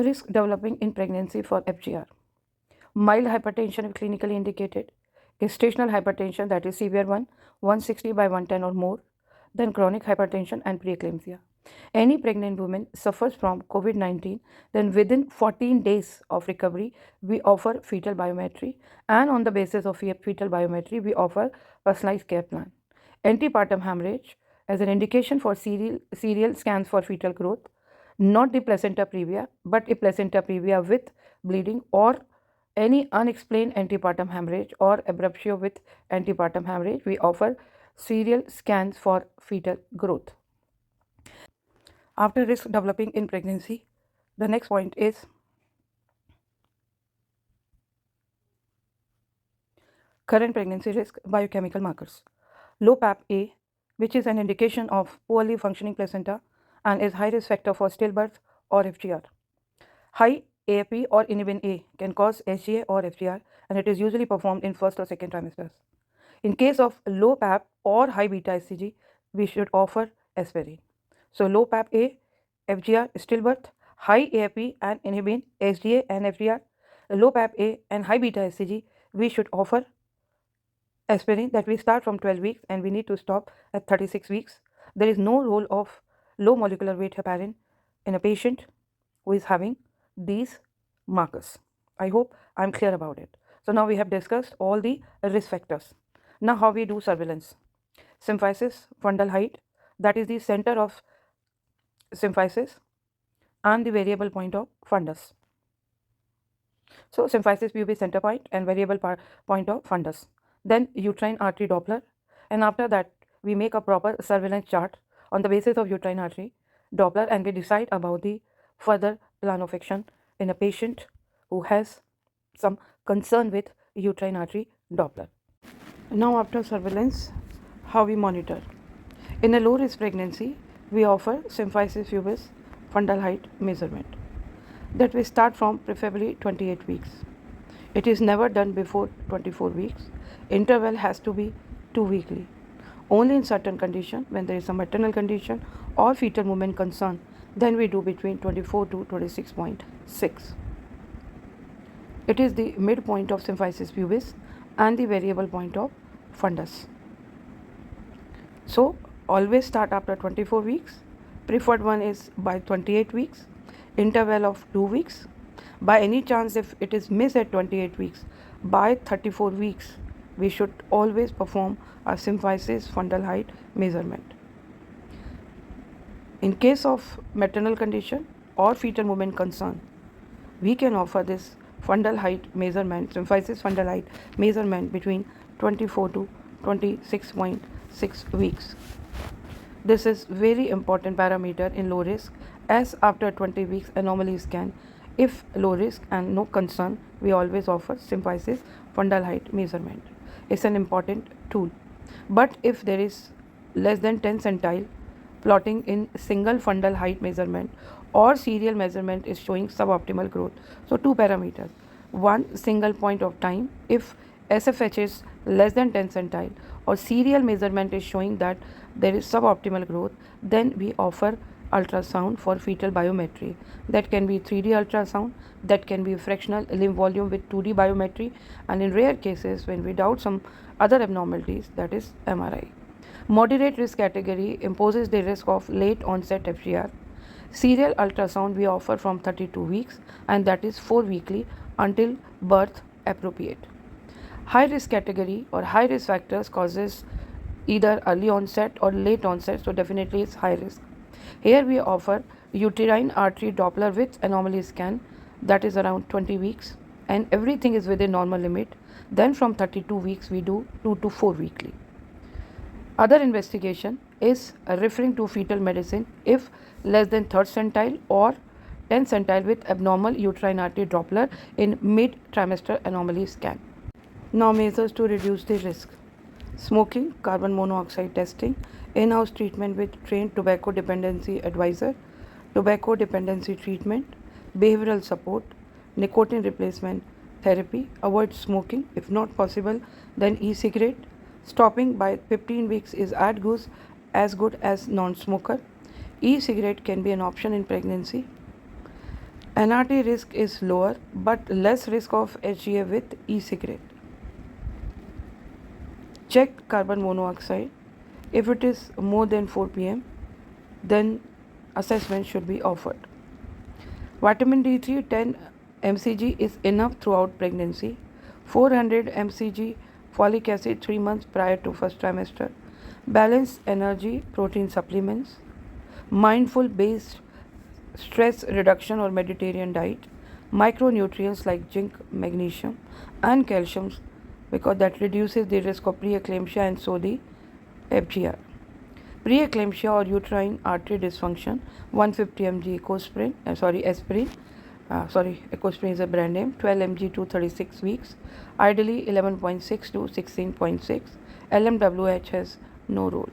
Risk developing in pregnancy for Fgr. Mild hypertension if clinically indicated, gestational hypertension, that is severe one, 160 by 110 or more, then chronic hypertension and preeclampsia. Any pregnant woman suffers from COVID-19, then within 14 days of recovery, we offer fetal biometry, and on the basis of fetal biometry, we offer personalized care plan. Antepartum hemorrhage as an indication for serial scans for fetal growth, not the placenta previa, but a placenta previa with bleeding or any unexplained antepartum hemorrhage or abruptio with antepartum hemorrhage, we offer serial scans for fetal growth. After risk developing in pregnancy, the next point is current pregnancy risk biochemical markers. Low PAP-A, which is an indication of poorly functioning placenta and is high risk factor for stillbirth or FGR. High AFP or inhibin A can cause SGA or FGR, and it is usually performed in first or second trimesters. In case of low PAP or high beta HCG, we should offer aspirin. So low PAP-A, FGR, stillbirth, high AFP and inhibin, SGA and FGR, low PAP-A and high beta HCG, we should offer aspirin that we start from 12 weeks and we need to stop at 36 weeks. There is no role of low molecular weight heparin in a patient who is having these markers. I hope I'm clear about it. So now we have discussed all the risk factors. Now how we do surveillance. Symphysis, fundal height, that is the center of symphysis and the variable point of fundus. So symphysis pubis center point and variable point of fundus. Then uterine artery Doppler, and after that we make a proper surveillance chart on the basis of uterine artery Doppler, and we decide about the further plan of action in a patient who has some concern with uterine artery Doppler. Now after surveillance, how we monitor. In a low risk pregnancy, we offer symphysis pubis fundal height measurement that we start from preferably 28 weeks. It is never done before 24 weeks. Interval has to be 2 weekly. Only in certain condition, when there is a maternal condition or fetal movement concern, then we do between 24 to 26.6. It is the midpoint of symphysis pubis and the variable point of fundus. So always start after 24 weeks. Preferred one is by 28 weeks. Interval of 2 weeks. By any chance, if it is missed at 28 weeks, by 34 weeks, we should always perform a symphysis fundal height measurement. In case of maternal condition or fetal movement concern, we can offer this fundal height measurement, symphysis fundal height measurement between 24 to 26.6 weeks. This is very important parameter in low risk, as after 20 weeks anomaly scan, if low risk and no concern, we always offer symphysis fundal height measurement. It's an important tool. But if there is less than 10 centile plotting in single fundal height measurement or serial measurement is showing suboptimal growth. So two parameters. One, single point of time. If SFH is less than 10 centile or serial measurement is showing that there is suboptimal growth, then we offer ultrasound for fetal biometry. That can be 3D ultrasound, that can be fractional limb volume with 2D biometry, and in rare cases when we doubt some other abnormalities, that is MRI. Moderate risk category imposes the risk of late onset FGR. Serial ultrasound we offer from 32 weeks, and that is 4 weekly until birth appropriate. High risk category or high risk factors causes either early onset or late onset, so definitely it's high risk. Here we offer uterine artery Doppler with anomaly scan, that is around 20 weeks, and everything is within normal limit. Then from 32 weeks we do 2 to 4 weekly. Other investigation is referring to fetal medicine if less than 3rd centile or 10th centile with abnormal uterine artery Doppler in mid-trimester anomaly scan. Now measures to reduce the risk. Smoking, carbon monoxide testing, in-house treatment with trained tobacco dependency advisor, tobacco dependency treatment, behavioral support, nicotine replacement therapy, avoid smoking. If not possible, then e-cigarette. Stopping by 15 weeks is as good as non-smoker. E-cigarette can be an option in pregnancy. NRT risk is lower but less risk of HGA with e-cigarette. Check carbon monoxide. If it is more than 4 pm, then assessment should be offered. Vitamin D3 10 mcg is enough throughout pregnancy. 400 mcg folic acid 3 months prior to first trimester. Balanced energy protein supplements. Mindful based stress reduction or Mediterranean diet. Micronutrients like zinc, magnesium, and calcium, because that reduces the risk of preeclampsia and so the FGR. Preeclampsia or uterine artery dysfunction, 150 mg aspirin, ecosprin is a brand name, 12 mg to 36 weeks, ideally 11.6 to 16.6. LMWH has no role.